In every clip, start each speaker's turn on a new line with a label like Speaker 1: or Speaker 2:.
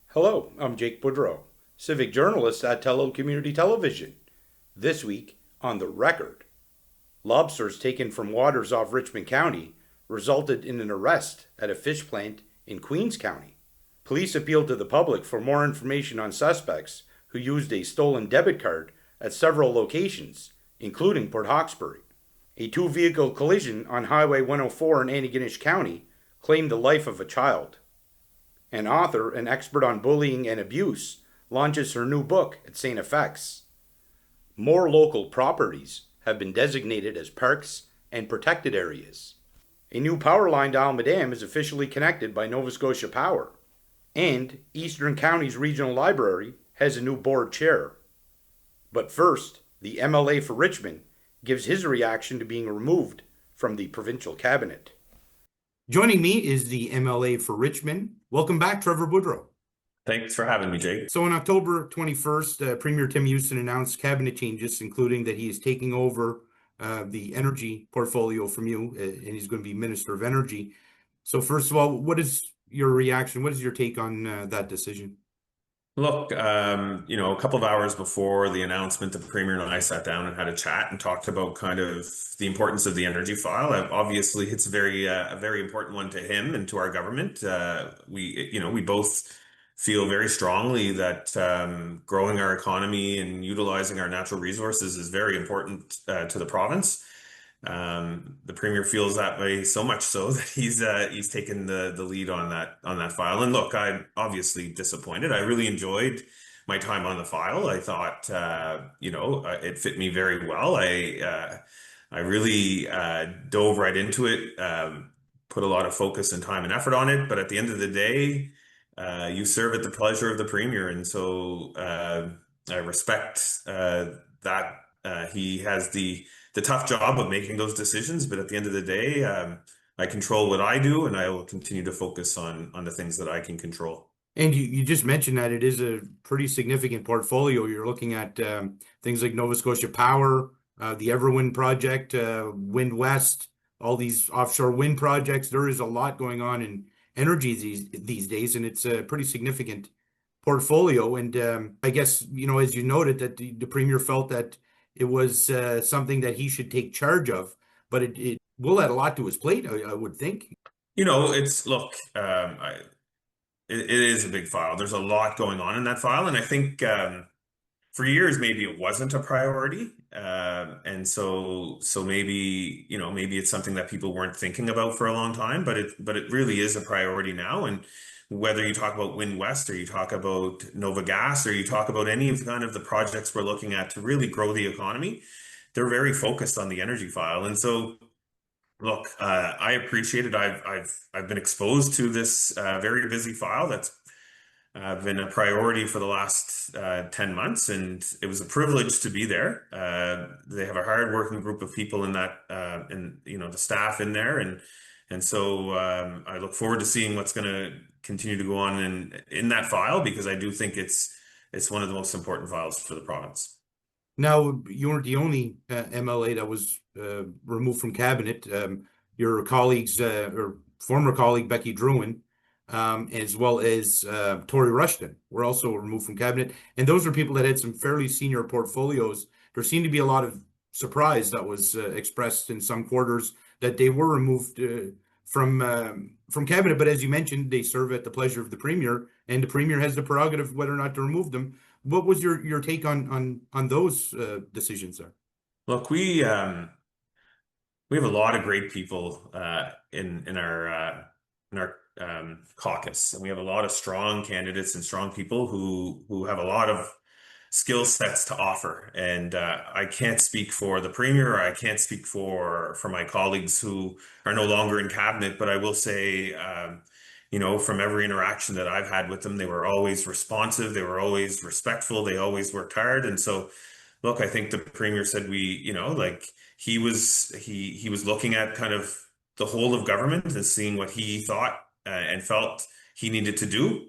Speaker 1: Hello, I'm Jake Boudreau, civic journalist at Tello Community Television. This week, on The Record, lobsters taken from waters off Richmond County resulted in an arrest at a fish plant in Queens County. Police appealed to the public for more information on suspects who used a stolen debit card at several locations, including Port Hawkesbury. A two-vehicle collision on Highway 104 in Antigonish County claimed the life of a child. An author and expert on bullying and abuse launches her new book at StFX. More local properties have been designated as parks and protected areas. A new power line to Almadam is officially connected by Nova Scotia Power. And Eastern County's regional library has a new board chair. But first, the MLA for Richmond gives his reaction to being removed from the provincial cabinet. Joining me is the MLA for Richmond. Welcome back, Trevor Boudreau.
Speaker 2: Thanks for having me, Jake.
Speaker 1: So on October 21st, Premier Tim Houston announced cabinet changes, including that he is taking over the energy portfolio from you, and he's going to be Minister of Energy. So first of all, what is your reaction? What is your take on that decision?
Speaker 2: Look, a couple of hours before the announcement, the Premier and I sat down and had a chat and talked about kind of the importance of the energy file. Obviously, it's a very important one to him and to our government. We both feel very strongly that growing our economy and utilizing our natural resources is very important to the province. The Premier feels that way, so much so that he's taken the lead on that file. And look, I'm obviously disappointed. I really enjoyed my time on the file. I thought it fit me very well. I really dove right into it, put a lot of focus and time and effort on it. But at the end of the day, you serve at the pleasure of the Premier, and so I respect that he has the tough job of making those decisions. But at the end of the day, I control what I do, and I will continue to focus on the things that I can control.
Speaker 1: And you just mentioned that it is a pretty significant portfolio. You're looking at things like Nova Scotia Power, the Everwind project, Wind West, all these offshore wind projects. There is a lot going on in energy these days, and it's a pretty significant portfolio. And I guess, as you noted, that the Premier felt that it was something that he should take charge of, but it will add a lot to his plate, I would think.
Speaker 2: It is a big file. There's a lot going on in that file, and I think for years maybe it wasn't a priority, and so maybe it's something that people weren't thinking about for a long time, but it really is a priority now. And whether you talk about Wind West or you talk about Nova Gas or you talk about any of kind of the projects we're looking at to really grow the economy, they're very focused on the energy file. And so, look, I appreciate it. I've been exposed to this very busy file that's been a priority for the last 10 months, and it was a privilege to be there. They have a hard-working group of people in that, the staff in there, and so I look forward to seeing what's going to continue to go on in that file, because I do think it's one of the most important files for the province.
Speaker 1: Now, you weren't the only MLA that was removed from cabinet. Your colleagues, or former colleague Becky Drouin, as well as Tory Rushton, were also removed from cabinet. And those are people that had some fairly senior portfolios. There seemed to be a lot of surprise that was expressed in some quarters that they were removed from cabinet. But as you mentioned, they serve at the pleasure of the Premier, and the Premier has the prerogative whether or not to remove them. What was your take on those decisions there?
Speaker 2: Look, we have a lot of great people in our caucus, and we have a lot of strong candidates and strong people who have a lot of skill sets to offer. And I can't speak for the Premier, or I can't speak for my colleagues who are no longer in cabinet, but I will say, from every interaction that I've had with them, they were always responsive, they were always respectful, they always worked hard. And so, look, I think the Premier said he was looking at kind of the whole of government and seeing what he thought and felt he needed to do.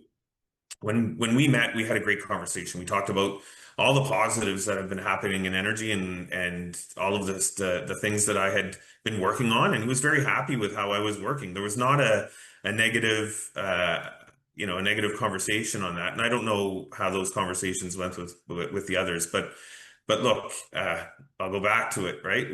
Speaker 2: When we met, we had a great conversation. We talked about all the positives that have been happening in energy and all of this the things that I had been working on, and he was very happy with how I was working. There was not a negative a negative conversation on that, and I don't know how those conversations went with the others, but look, I'll go back to it, right?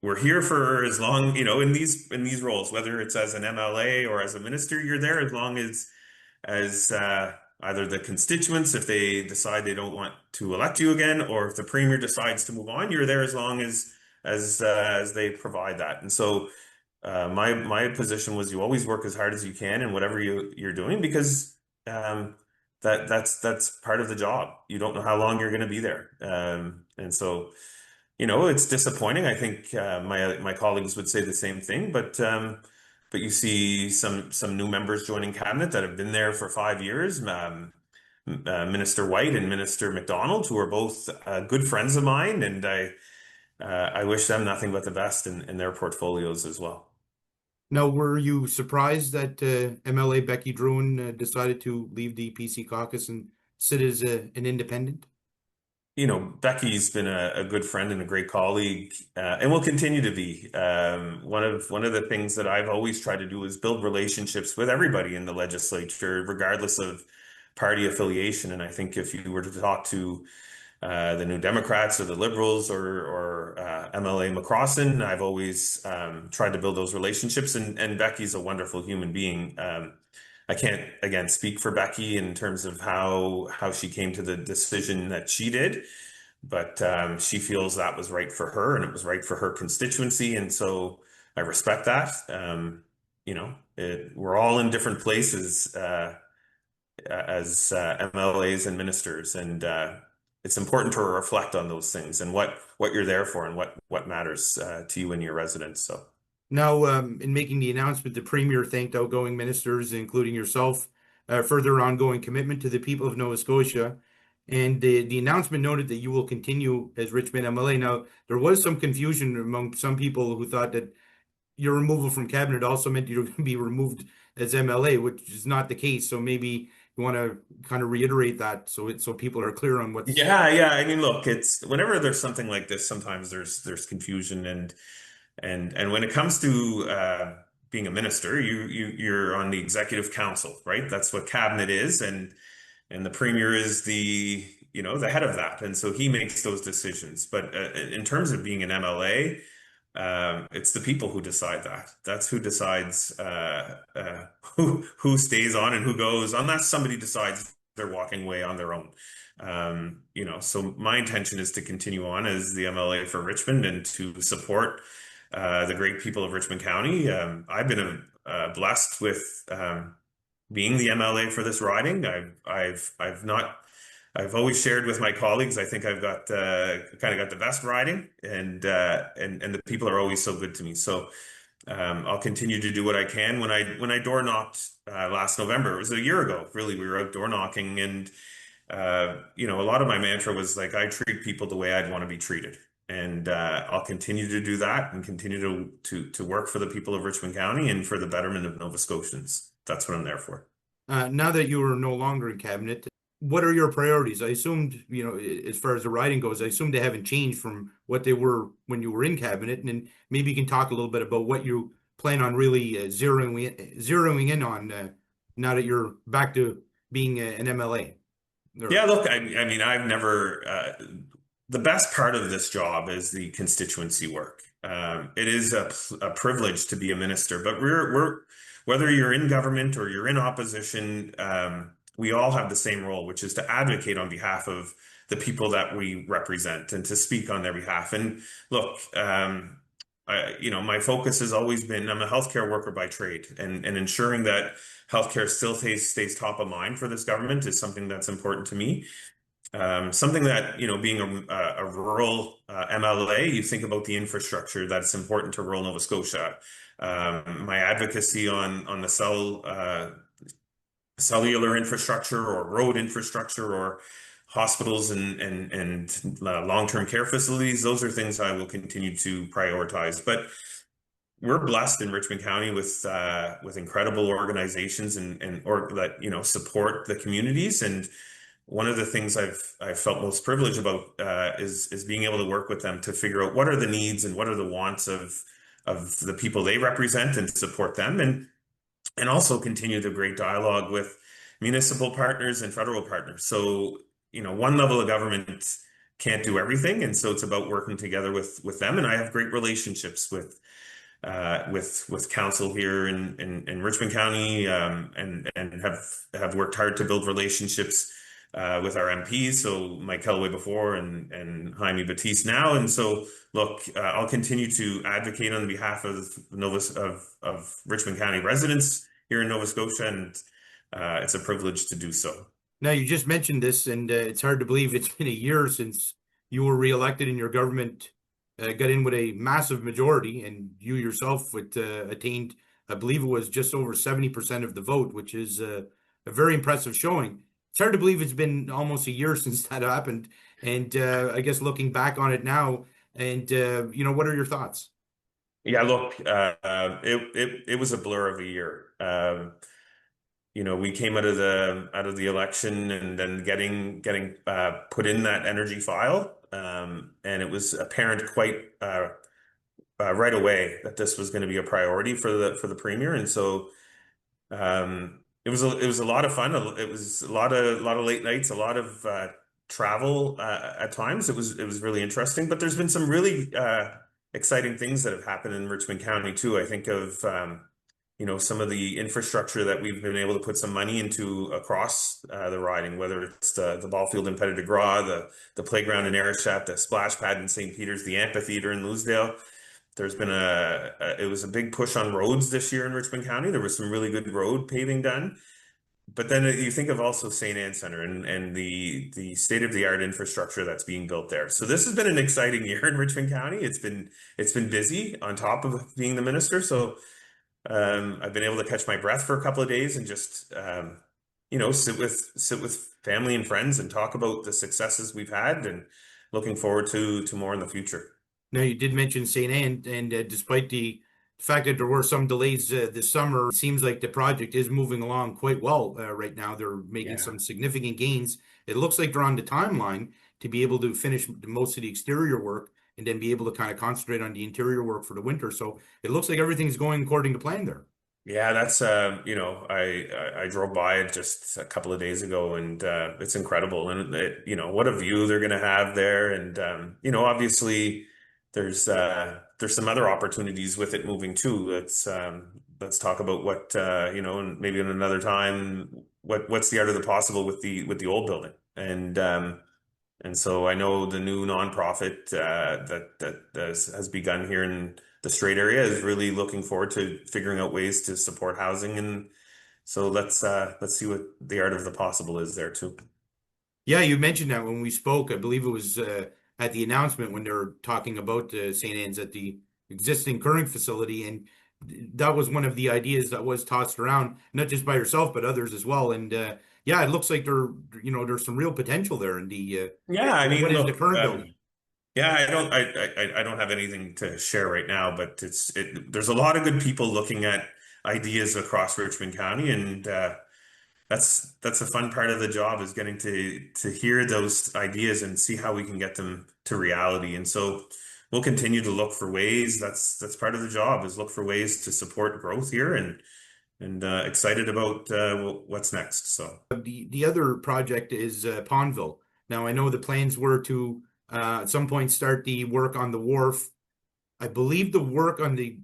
Speaker 2: We're here for as long, in these roles, whether it's as an MLA or as a minister, you're there as long as either the constituents, if they decide they don't want to elect you again, or if the premier decides to move on, you're there as long as they provide that. And so my position was you always work as hard as you can in whatever you're doing, because that's part of the job. You don't know how long you're going to be there, and so it's disappointing. I think my colleagues would say the same thing, but you see some new members joining cabinet that have been there for 5 years. Minister White and Minister McDonald, who are both good friends of mine, and I wish them nothing but the best in their portfolios as well.
Speaker 1: Now, were you surprised that MLA Becky Druin decided to leave the PC caucus and sit as an independent?
Speaker 2: Becky's been a good friend and a great colleague, and will continue to be. One of the things that I've always tried to do is build relationships with everybody in the legislature, regardless of party affiliation. And I think if you were to talk to the New Democrats or the Liberals or MLA McCrossan, I've always tried to build those relationships. And Becky's a wonderful human being. I can't, again, speak for Becky in terms of how she came to the decision that she did, but she feels that was right for her and it was right for her constituency. And so I respect that. We're all in different places as MLAs and ministers, and it's important to reflect on those things and what you're there for and what matters to you and your residents. So.
Speaker 1: Now, in making the announcement, the Premier thanked outgoing ministers, including yourself, for their ongoing commitment to the people of Nova Scotia. And the announcement noted that you will continue as Richmond MLA. Now, there was some confusion among some people who thought that your removal from cabinet also meant you're going to be removed as MLA, which is not the case. So maybe you want to kind of reiterate that so people are clear on what's.
Speaker 2: Yeah. I mean, look, it's whenever there's something like this, sometimes there's confusion and when it comes to being a minister, you're on the executive council, right? That's what cabinet is, and the premier is the head of that, and so he makes those decisions. But in terms of being an MLA, it's the people who decide that. That's who decides who stays on and who goes, unless somebody decides they're walking away on their own. So my intention is to continue on as the MLA for Richmond and to support the great people of Richmond County. I've been blessed with being the MLA for this riding. I've always shared with my colleagues. I think I've got kind of got the best riding, and the people are always so good to me. So I'll continue to do what I can. When I door knocked last November, it was a year ago. Really, we were out door knocking, and a lot of my mantra was like, I treat people the way I'd want to be treated. And I'll continue to do that and continue to work for the people of Richmond County and for the betterment of Nova Scotians. That's what I'm there for.
Speaker 1: Now that you are no longer in cabinet, what are your priorities? I assumed, as far as the riding goes, I assumed they haven't changed from what they were when you were in cabinet. And then maybe you can talk a little bit about what you plan on really zeroing in on now that you're back to being an MLA.
Speaker 2: Yeah, look, I mean, I've never. The best part of this job is the constituency work. It is a privilege to be a minister, but we're whether you're in government or you're in opposition, we all have the same role, which is to advocate on behalf of the people that we represent and to speak on their behalf. And look, my focus has always been, I'm a healthcare worker by trade, and ensuring that healthcare still stays top of mind for this government is something that's important to me. Something that, being a rural MLA, you think about the infrastructure that's important to rural Nova Scotia. My advocacy on the cellular infrastructure or road infrastructure or hospitals and long-term care facilities, those are things I will continue to prioritize. But we're blessed in Richmond County with incredible organizations and that support the communities, and one of the things I've felt most privileged about is being able to work with them to figure out what are the needs and what are the wants of the people they represent and support them, and also continue the great dialogue with municipal partners and federal partners. So, one level of government can't do everything, and so it's about working together with them. And I have great relationships with council here in Richmond County, and have worked hard to build relationships with our MPs, so Mike Kellaway before and Jaime Batiste now. And so, look, I'll continue to advocate on behalf of of Richmond County residents here in Nova Scotia, and it's a privilege to do so.
Speaker 3: Now, you just mentioned this, and it's hard to believe it's been a year since you were reelected and your government got in with a massive majority, and you yourself attained, I believe it was just over 70% of the vote, which is a very impressive showing. It's hard to believe it's been almost a year since that happened, and I guess looking back on it now, and what are your thoughts?
Speaker 2: Yeah, look, it was a blur of a year. We came out of the election and then getting put in that energy file, and it was apparent quite right away that this was going to be a priority for the premier. And so it was a lot of fun. It was a lot of late nights, a lot of travel at times. It was really interesting, but there's been some really exciting things that have happened in Richmond County too. I think of some of the infrastructure that we've been able to put some money into across the riding, whether it's the ball field in Petit de Gras, the playground in Arishat, the splash pad in St. Peter's, the amphitheater in Louisdale. There's been it was a big push on roads this year in Richmond County. There was some really good road paving done. But then you think of also St. Anne Center and the state-of-the-art infrastructure that's being built there. So this has been an exciting year in Richmond County. It's been busy on top of being the minister. So I've been able to catch my breath for a couple of days and just sit with family and friends and talk about the successes we've had, and looking forward to more in the future.
Speaker 3: Now, you did mention St. Anne, and despite the fact that there were some delays this summer, it seems like the project is moving along quite well right now. They're making some significant gains. It looks like they're on the timeline to be able to finish most of the exterior work and then be able to kind of concentrate on the interior work for the winter. So it looks like everything's going according to plan there.
Speaker 2: Yeah, that's I drove by it just a couple of days ago, and it's incredible. And what a view they're going to have there. And obviously there's some other opportunities with it moving too. Let's talk about what and maybe in another time what's the art of the possible with the old building. And so I know the new nonprofit that has begun here in the Strait area is really looking forward to figuring out ways to support housing. And so let's see what the art of the possible is there too.
Speaker 3: Yeah, you mentioned that when we spoke. I believe it was at the announcement when they were talking about St. Anne's at the existing current facility, and that was one of the ideas that was tossed around, not just by yourself but others as well. And yeah, it looks like there's some real potential there in the
Speaker 2: I mean,
Speaker 3: what is
Speaker 2: look,
Speaker 3: the current building?
Speaker 2: Yeah, I don't have anything to share right now, but there's a lot of good people looking at ideas across Richmond County, and that's a fun part of the job, is getting to hear those ideas and see how we can get them to reality. And so we'll continue to look for ways. That's part of the job, is look for ways to support growth here, and excited about what's next. So
Speaker 3: The other project is Pondville. Now, I know the plans were to at some point start the work on the wharf. I believe the work on the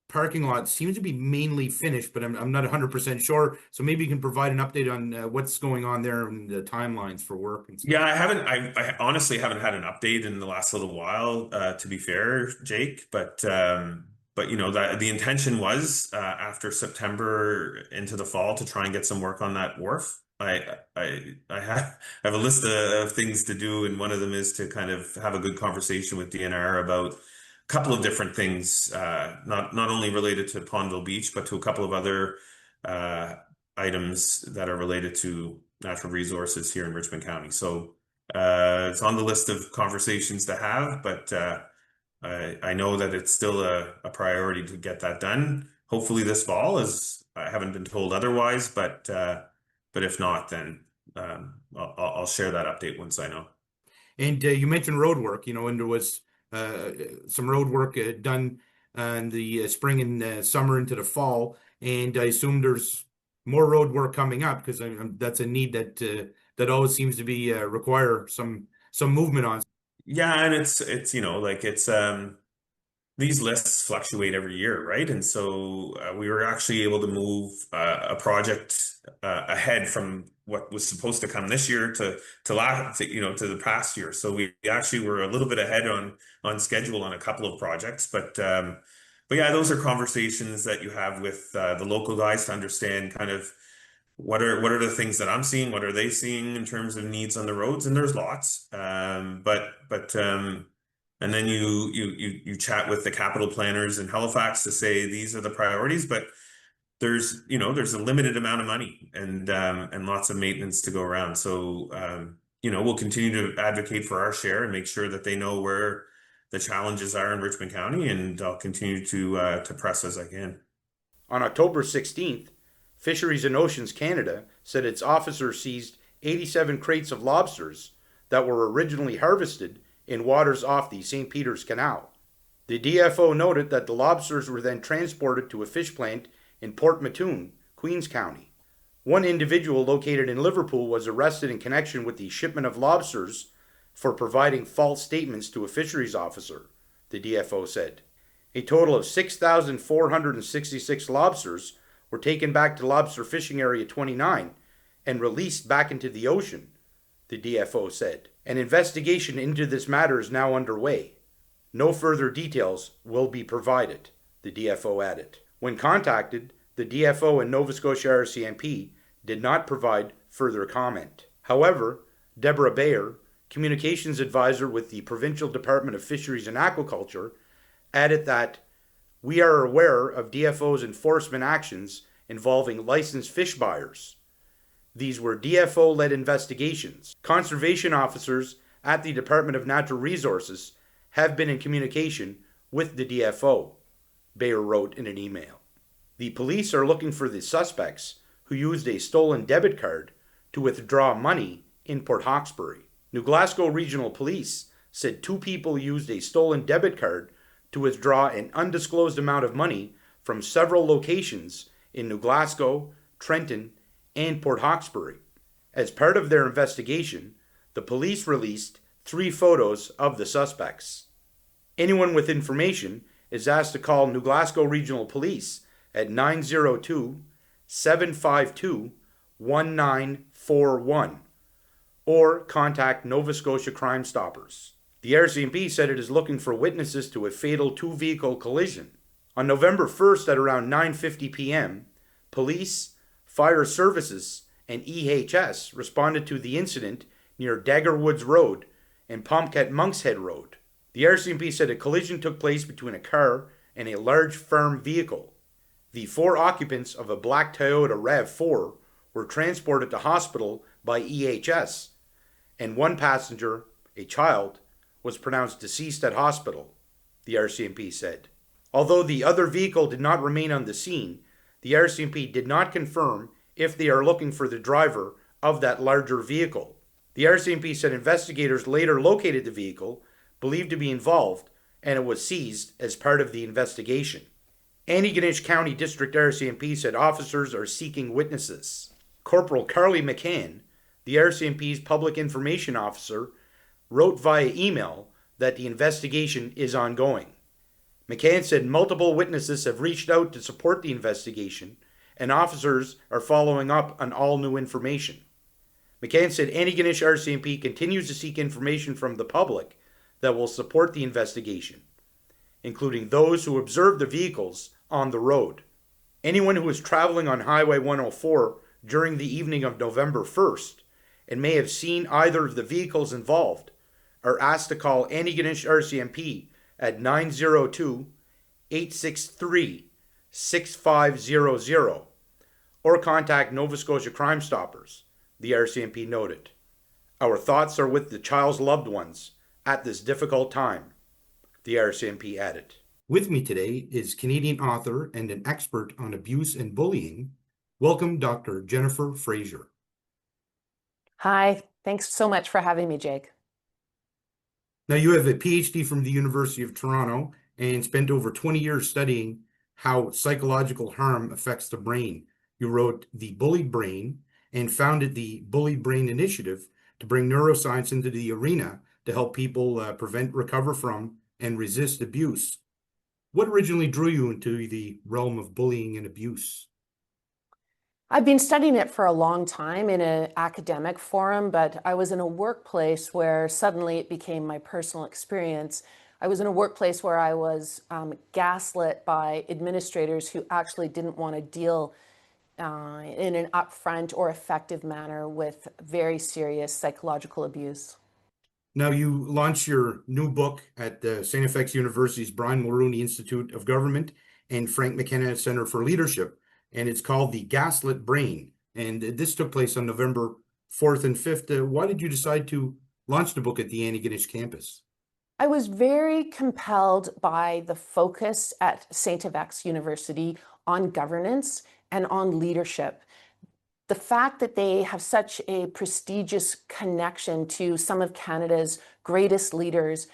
Speaker 3: parking lot seems to be mainly finished, but I'm not 100% sure. So maybe you can provide an update on what's going on there and the timelines for work and stuff.
Speaker 2: yeah, I honestly haven't had an update in the last little while, to be fair, Jake. But that the intention was after September into the fall to try and get some work on that wharf. I have a list of things to do, and one of them is to kind of have a good conversation with DNR about a couple of different things, not only related to Pondville Beach, but to a couple of other items that are related to natural resources here in Richmond County. So it's on the list of conversations to have, but I know that it's still a priority to get that done. Hopefully this fall, as I haven't been told otherwise, but if not, then I'll share that update once I know.
Speaker 3: And you mentioned road work, and there was some road work done in the spring and summer into the fall, and I assume there's more road work coming up because that's a need that always seems to be require some movement on.
Speaker 2: Yeah, and it's like it's these lists fluctuate every year, right? And so we were actually able to move a project ahead from what was supposed to come this year to last, to the past year. So we actually were a little bit ahead on schedule on a couple of projects, but yeah, those are conversations that you have with the local guys to understand kind of what are the things that I'm seeing, what are they seeing in terms of needs on the roads, and there's lots. And then you chat with the capital planners in Halifax to say these are the priorities, but there's a limited amount of money and lots of maintenance to go around. So we'll continue to advocate for our share and make sure that they know where the challenges are in Richmond County, and I'll continue to press as I can.
Speaker 1: On October 16th, Fisheries and Oceans Canada said its officers seized 87 crates of lobsters that were originally harvested in waters off the St. Peter's Canal. The DFO noted that the lobsters were then transported to a fish plant in Port Mattoon, Queens County. One individual located in Liverpool was arrested in connection with the shipment of lobsters for providing false statements to a fisheries officer, the DFO said. A total of 6,466 lobsters were taken back to Lobster Fishing Area 29 and released back into the ocean, the DFO said. An investigation into this matter is now underway. No further details will be provided, the DFO added. When contacted, the DFO and Nova Scotia RCMP did not provide further comment. However, Deborah Bayer, communications advisor with the Provincial Department of Fisheries and Aquaculture, added that we are aware of DFO's enforcement actions involving licensed fish buyers. These were DFO-led investigations. Conservation officers at the Department of Natural Resources have been in communication with the DFO, Bayer wrote in an email. The police are looking for the suspects who used a stolen debit card to withdraw money in Port Hawkesbury. New Glasgow Regional Police said 2 people used a stolen debit card to withdraw an undisclosed amount of money from several locations in New Glasgow, Trenton, and Port Hawkesbury. As part of their investigation, the police released 3 photos of the suspects. Anyone with information is asked to call New Glasgow Regional Police at 902-752-1941 or contact Nova Scotia Crime Stoppers. The RCMP said it is looking for witnesses to a fatal 2-vehicle collision. On November 1st at around 9:50 p.m., police, fire services, and EHS responded to the incident near Dagger Woods Road and Pomcat Monkshead Road. The RCMP said a collision took place between a car and a large farm vehicle. The 4 occupants of a black Toyota RAV4 were transported to hospital by EHS, and one passenger, a child, was pronounced deceased at hospital, the RCMP said. Although the other vehicle did not remain on the scene, the RCMP did not confirm if they are looking for the driver of that larger vehicle. The RCMP said investigators later located the vehicle, believed to be involved, and it was seized as part of the investigation. Antigonish County District RCMP said officers are seeking witnesses. Corporal Carly McCann, the RCMP's public information officer, wrote via email that the investigation is ongoing. McCann said multiple witnesses have reached out to support the investigation, and officers are following up on all new information. McCann said Antigonish RCMP continues to seek information from the public that will support the investigation, including those who observed the vehicles on the road. Anyone who was traveling on Highway 104 during the evening of November 1st and may have seen either of the vehicles involved are asked to call Antigonish RCMP at 902-863-6500 or contact Nova Scotia Crime Stoppers, the RCMP noted. Our thoughts are with the child's loved ones at this difficult time, the RCMP added.
Speaker 3: With me today is Canadian author and an expert on abuse and bullying. Welcome, Dr. Jennifer Fraser.
Speaker 4: Hi, thanks so much for having me, Jake.
Speaker 3: Now, you have a PhD from the University of Toronto and spent over 20 years studying how psychological harm affects the brain. You wrote The Bullied Brain and founded the Bullied Brain Initiative to bring neuroscience into the arena to help people prevent, recover from, and resist abuse. What originally drew you into the realm of bullying and abuse?
Speaker 4: I've been studying it for a long time in an academic forum, but I was in a workplace where suddenly it became my personal experience. I was in a workplace where I was gaslit by administrators who actually didn't want to deal in an upfront or effective manner with very serious psychological abuse.
Speaker 3: Now, you launched your new book at the StFX University's Brian Mulroney Institute of Government and Frank McKenna Center for Leadership, and it's called The Gaslit Brain. And this took place on November 4th and 5th. Why did you decide to launch the book at the Antigonish campus?
Speaker 4: I was very compelled by the focus at StFX University on governance and on leadership. The fact that they have such a prestigious connection to some of Canada's greatest leaders,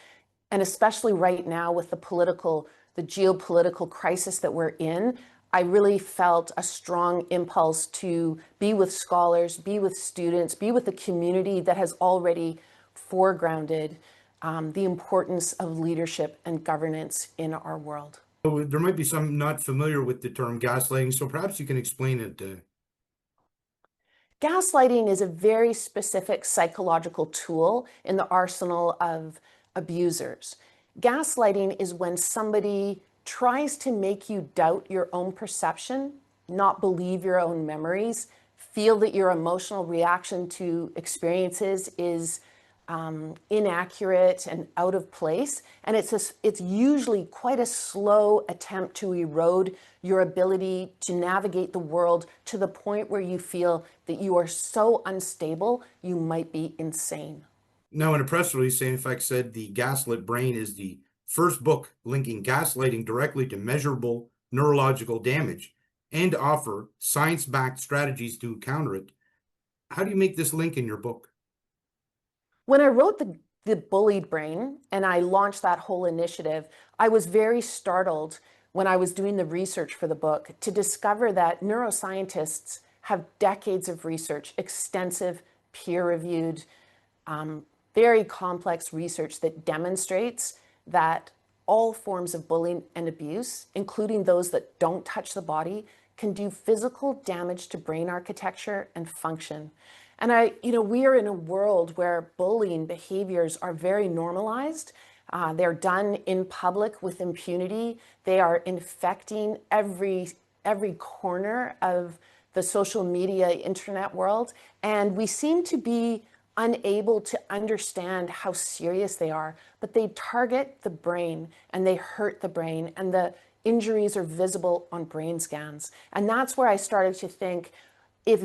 Speaker 4: and especially right now with the geopolitical crisis that we're in, I really felt a strong impulse to be with scholars, be with students, be with a community that has already foregrounded the importance of leadership and governance in our world.
Speaker 3: So there might be some not familiar with the term gaslighting, so perhaps you can explain it.
Speaker 4: Gaslighting is a very specific psychological tool in the arsenal of abusers. Gaslighting is when somebody tries to make you doubt your own perception, not believe your own memories, feel that your emotional reaction to experiences is inaccurate and out of place. And it's usually quite a slow attempt to erode your ability to navigate the world to the point where you feel that you are so unstable, you might be insane.
Speaker 3: Now, in a press release, StFX said The Gaslit Brain is the first book linking gaslighting directly to measurable neurological damage and offer science-backed strategies to counter it. How do you make this link in your book?
Speaker 4: When I wrote the Bullied Brain and I launched that whole initiative, I was very startled when I was doing the research for the book to discover that neuroscientists have decades of research, extensive, peer-reviewed, very complex research that demonstrates that all forms of bullying and abuse, including those that don't touch the body, can do physical damage to brain architecture and function. And we are in a world where bullying behaviors are very normalized. They're done in public with impunity. They are infecting every corner of the social media internet world. And we seem to be unable to understand how serious they are, but they target the brain and they hurt the brain, and the injuries are visible on brain scans. And that's where I started to think, if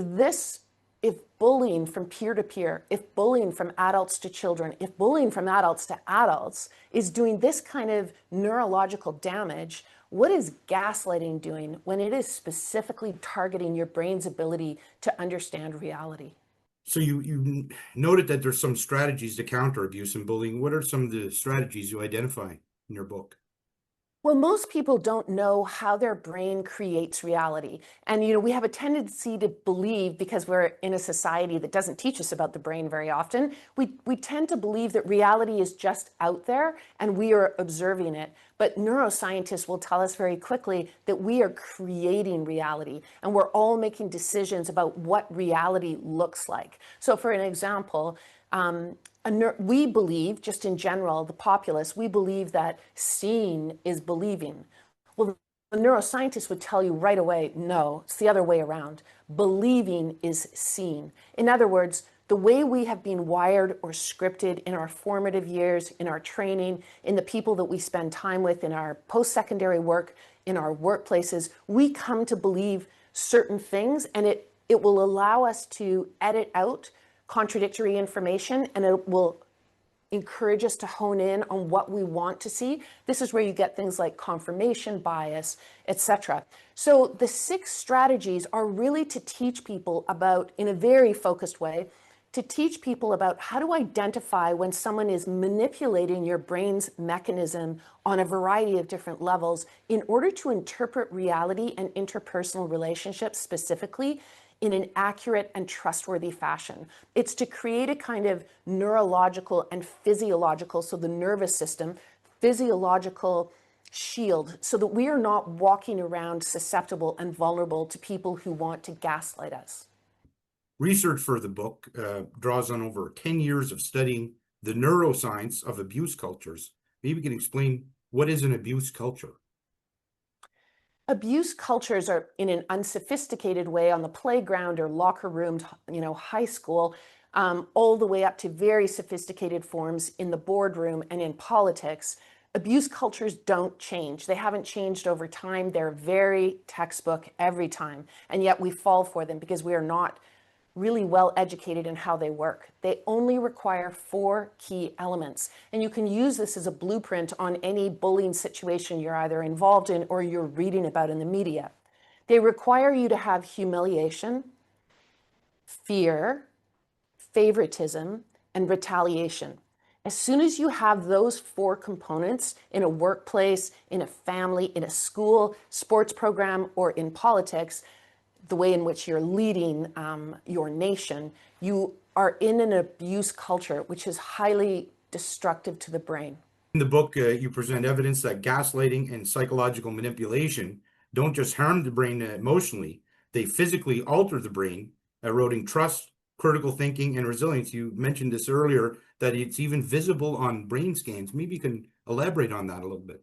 Speaker 4: bullying from peer to peer, if bullying from adults to children, if bullying from adults to adults is doing this kind of neurological damage, what is gaslighting doing when it is specifically targeting your brain's ability to understand reality?
Speaker 3: So you noted that there's some strategies to counter abuse and bullying. What are some of the strategies you identify in your book?
Speaker 4: Well, most people don't know how their brain creates reality. And, we have a tendency to believe, because we're in a society that doesn't teach us about the brain very often, we tend to believe that reality is just out there and we are observing it. But neuroscientists will tell us very quickly that we are creating reality, and we're all making decisions about what reality looks like. So for an example, we believe, just in general, the populace, we believe that seeing is believing. Well, the neuroscientist would tell you right away, no, it's the other way around. Believing is seeing. In other words, the way we have been wired or scripted in our formative years, in our training, in the people that we spend time with, in our post-secondary work, in our workplaces, we come to believe certain things, and it will allow us to edit out contradictory information, and it will encourage us to hone in on what we want to see. This is where you get things like confirmation bias, etc. So the 6 strategies are really to teach people about, in a very focused way, to teach people about how to identify when someone is manipulating your brain's mechanism on a variety of different levels in order to interpret reality and interpersonal relationships specifically in an accurate and trustworthy fashion. It's to create a kind of neurological and physiological, so the nervous system, physiological shield, so that we are not walking around susceptible and vulnerable to people who want to gaslight us.
Speaker 3: Research for the book draws on over 10 years of studying the neuroscience of abuse cultures. Maybe you can explain, what is an abuse culture?
Speaker 4: Abuse cultures are, in an unsophisticated way, on the playground or locker room, high school, all the way up to very sophisticated forms in the boardroom and in politics. Abuse cultures don't change. They haven't changed over time. They're very textbook every time. And yet we fall for them because we are not really well educated in how they work. They only require 4 key elements. And you can use this as a blueprint on any bullying situation you're either involved in or you're reading about in the media. They require you to have humiliation, fear, favoritism, and retaliation. As soon as you have those 4 components in a workplace, in a family, in a school, sports program, or in politics, the way in which you're leading your nation, you are in an abuse culture, which is highly destructive to the brain.
Speaker 3: In the book, you present evidence that gaslighting and psychological manipulation don't just harm the brain emotionally, they physically alter the brain, eroding trust, critical thinking, and resilience. You mentioned this earlier, that it's even visible on brain scans. Maybe you can elaborate on that a little bit.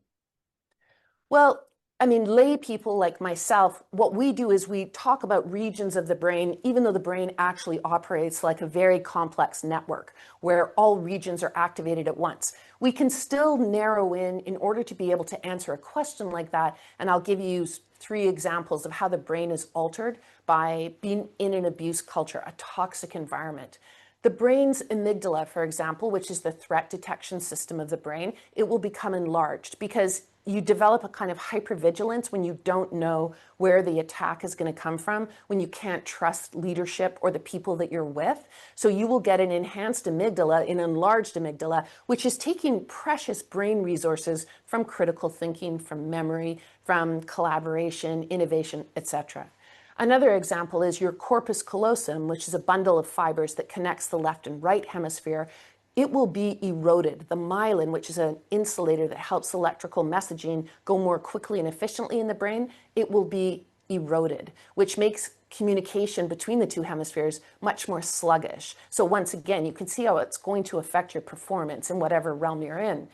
Speaker 4: Well, I mean, lay people like myself, what we do is we talk about regions of the brain, even though the brain actually operates like a very complex network where all regions are activated at once. We can still narrow in order to be able to answer a question like that. And I'll give you 3 examples of how the brain is altered by being in an abuse culture, a toxic environment. The brain's amygdala, for example, which is the threat detection system of the brain, it will become enlarged because you develop a kind of hypervigilance when you don't know where the attack is going to come from, when you can't trust leadership or the people that you're with. So you will get an enhanced amygdala, an enlarged amygdala, which is taking precious brain resources from critical thinking, from memory, from collaboration, innovation, etc. Another example is your corpus callosum, which is a bundle of fibers that connects the left and right hemisphere. It will be eroded. The myelin, which is an insulator that helps electrical messaging go more quickly and efficiently in the brain, it will be eroded, which makes communication between the 2 hemispheres much more sluggish. So once again, you can see how it's going to affect your performance in whatever realm you're in.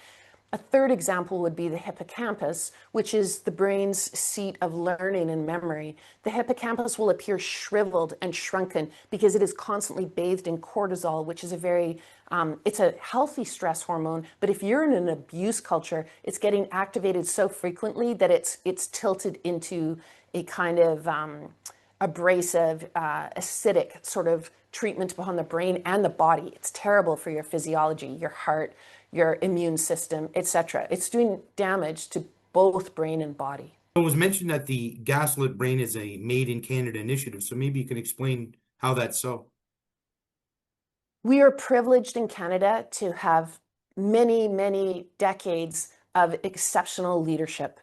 Speaker 4: A third example would be the hippocampus, which is the brain's seat of learning and memory. The hippocampus will appear shriveled and shrunken because it is constantly bathed in cortisol, which is it's a healthy stress hormone, but if you're in an abuse culture, it's getting activated so frequently that it's tilted into a kind of abrasive, acidic sort of treatment upon the brain and the body. It's terrible for your physiology, your heart, your immune system, etc. It's doing damage to both brain and body.
Speaker 3: It was mentioned that the Gaslit Brain is a Made in Canada initiative, so maybe you can explain how that's so.
Speaker 4: We are privileged in Canada to have many, many decades of exceptional leadership.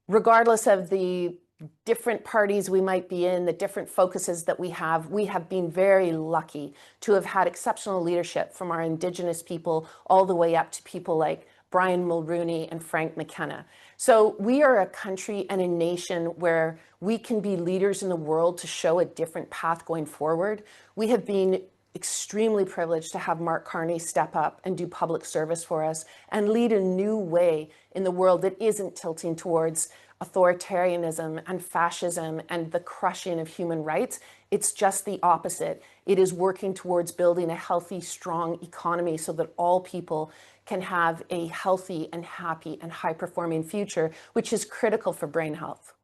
Speaker 4: Regardless of the different parties we might be in, the different focuses that we have been very lucky to have had exceptional leadership from our Indigenous people all the way up to people like Brian Mulrooney and Frank McKenna. So we are a country and a nation where we can be leaders in the world to show a different path going forward. We have been extremely privileged to have Mark Carney step up and do public service for us and lead a new way in the world that isn't tilting towards authoritarianism and fascism and the crushing of human rights. It's just the opposite. It is working towards building a healthy, strong economy so that all people can have a healthy and happy and high-performing future, which is critical for brain health.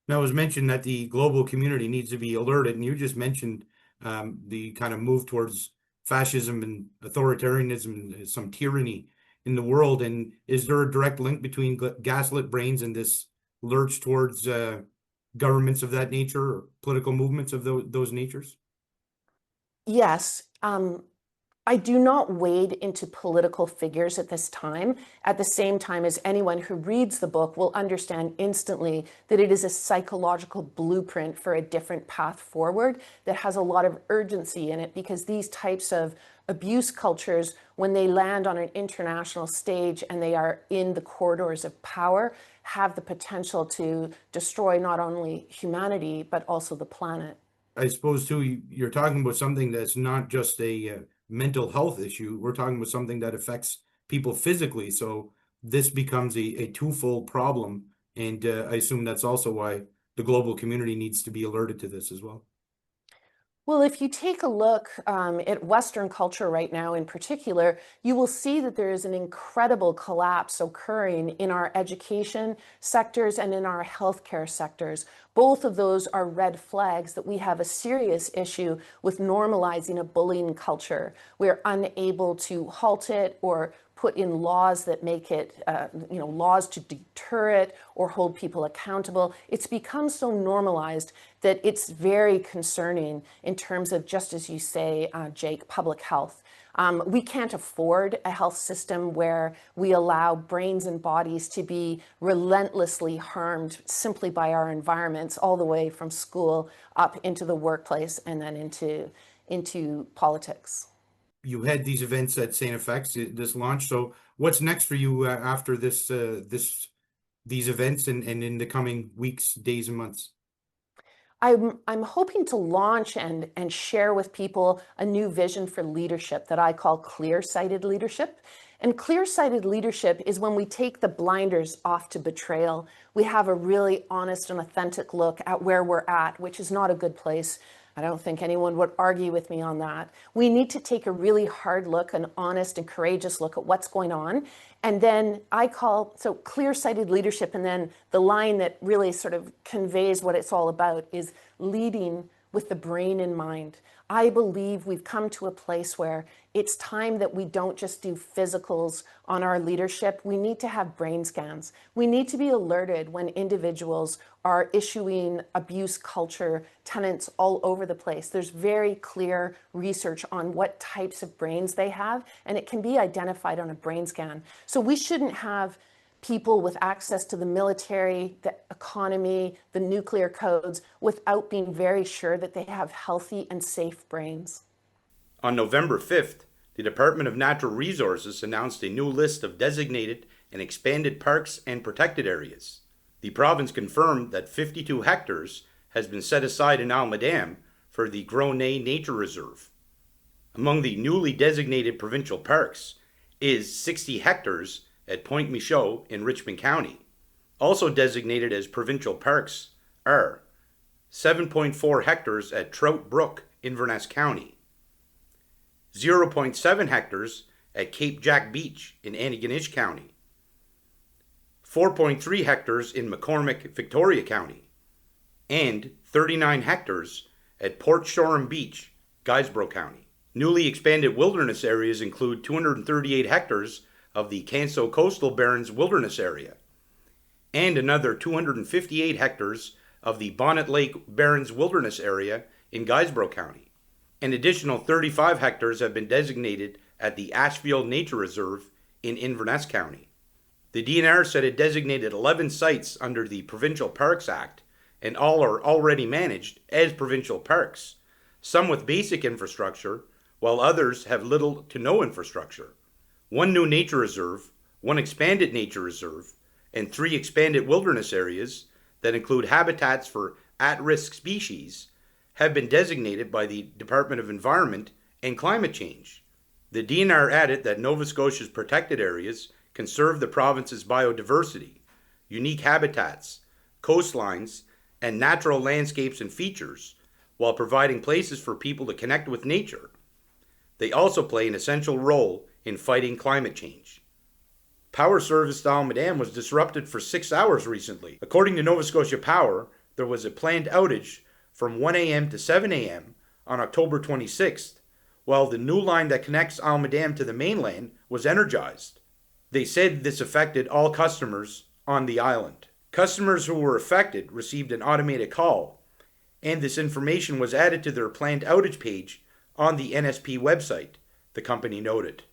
Speaker 3: Now, it was mentioned that the global community needs to be alerted, and you just mentioned the kind of move towards fascism and authoritarianism and some tyranny in the world. And is there a direct link between gaslit brains and this lurch towards governments of that nature or political movements of those natures?
Speaker 4: Yes. I do not wade into political figures at this time, at the same time as anyone who reads the book will understand instantly that it is a psychological blueprint for a different path forward that has a lot of urgency in it, because these types of abuse cultures, when they land on an international stage and they are in the corridors of power, have the potential to destroy not only humanity, but also the planet.
Speaker 3: I suppose too, you're talking about something that's not just a mental health issue. We're talking about something that affects people physically. So this becomes a twofold problem. And I assume that's also why the global community needs to be alerted to this as well.
Speaker 4: Well, if you take a look at Western culture right now in particular, you will see that there is an incredible collapse occurring in our education sectors and in our healthcare sectors. Both of those are red flags that we have a serious issue with normalizing a bullying culture. We're unable to halt it or put in laws that make it, laws to deter it or hold people accountable. It's become so normalized that it's very concerning in terms of, just as you say, Jake, public health. We can't afford a health system where we allow brains and bodies to be relentlessly harmed simply by our environments, all the way from school up into the workplace and then into politics.
Speaker 3: You had these events at StFX, this launch. So what's next for you after these events and in the coming weeks, days, and months?
Speaker 4: I'm hoping to launch and share with people a new vision for leadership that I call clear-sighted leadership. And clear-sighted leadership is when we take the blinders off to betrayal. We have a really honest and authentic look at where we're at, which is not a good place. I don't think anyone would argue with me on that. We need to take a really hard look, an honest and courageous look at what's going on. And then so clear-sighted leadership, and then the line that really sort of conveys what it's all about is leading with the brain in mind. I believe we've come to a place where it's time that we don't just do physicals on our leadership. We need to have brain scans. We need to be alerted when individuals are issuing abuse culture tenets all over the place. There's very clear research on what types of brains they have, and it can be identified on a brain scan. So we shouldn't have people with access to the military, the economy, the nuclear codes, without being very sure that they have healthy and safe brains.
Speaker 1: On November 5th, the Department of Natural Resources announced a new list of designated and expanded parks and protected areas. The province confirmed that 52 hectares has been set aside in Almadam for the Gros-Nez Nature Reserve. Among the newly designated provincial parks is 60 hectares at Point Michaud in Richmond County. Also designated as provincial parks are 7.4 hectares at Trout Brook, Inverness County, 0.7 hectares at Cape Jack Beach in Antigonish County, 4.3 hectares in McCormick, Victoria County, and 39 hectares at Port Shoreham Beach, Guysborough County. Newly expanded wilderness areas include 238 hectares of the Canso Coastal Barrens Wilderness Area, and another 258 hectares of the Bonnet Lake Barrens Wilderness Area in Guysborough County. An additional 35 hectares have been designated at the Ashfield Nature Reserve in Inverness County. The DNR said it designated 11 sites under the Provincial Parks Act, and all are already managed as provincial parks, some with basic infrastructure, while others have little to no infrastructure. One new nature reserve, one expanded nature reserve, and 3 expanded wilderness areas that include habitats for at-risk species have been designated by the Department of Environment and Climate Change. The DNR added that Nova Scotia's protected areas conserve the province's biodiversity, unique habitats, coastlines, and natural landscapes and features, while providing places for people to connect with nature. They also play an essential role in fighting climate change. Power service to Almadam was disrupted for 6 hours recently. According to Nova Scotia Power, there was a planned outage from 1 a.m. to 7 a.m. on October 26th, while the new line that connects Almadam to the mainland was energized. They said this affected all customers on the island. Customers who were affected received an automated call, and this information was added to their planned outage page on the NSP website, the company noted.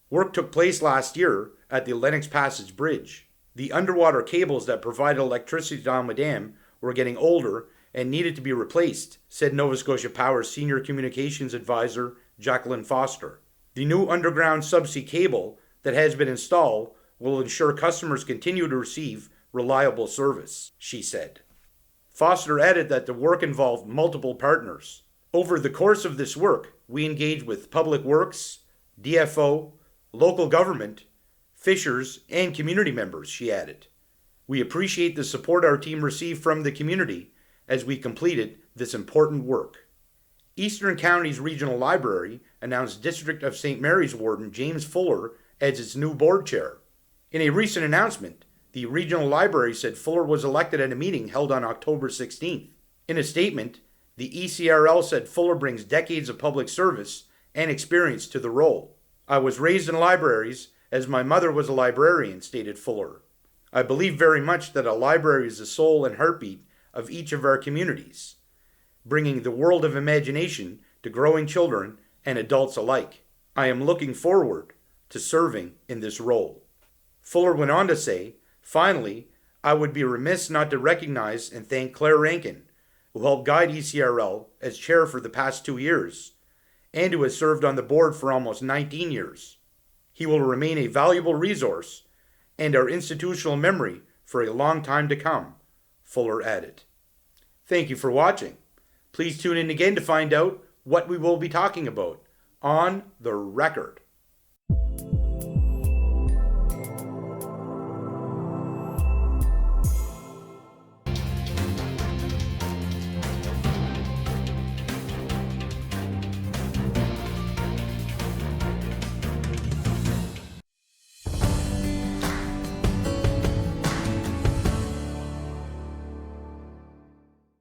Speaker 1: Work took place last year at the Lennox Passage Bridge. The underwater cables that provided electricity to Alma Dam were getting older and needed to be replaced, said Nova Scotia Power's Senior Communications Advisor, Jacqueline Foster. The new underground subsea cable that has been installed will ensure customers continue to receive reliable service, she said. Foster added that the work involved multiple partners. Over the course of this work, we engaged with Public Works, DFO, local government, fishers, and community members, she added. We appreciate the support our team received from the community as we completed this important work. Eastern County's Regional Library announced District of St. Mary's Warden James Fuller as its new board chair. In a recent announcement, the Regional Library said Fuller was elected at a meeting held on October 16th. In a statement, the ECRL said Fuller brings decades of public service and experience to the role. I was raised in libraries as my mother was a librarian, stated Fuller. I believe very much that a library is the soul and heartbeat of each of our communities, bringing the world of imagination to growing children and adults alike. I am looking forward to serving in this role. Fuller went on to say, finally, I would be remiss not to recognize and thank Claire Rankin, who helped guide ECRL as chair for the past 2 years, and who has served on the board for almost 19 years. He will remain a valuable resource and our institutional memory for a long time to come, Fuller added. Thank you for watching. Please tune in again to find out what we will be talking about on The Record.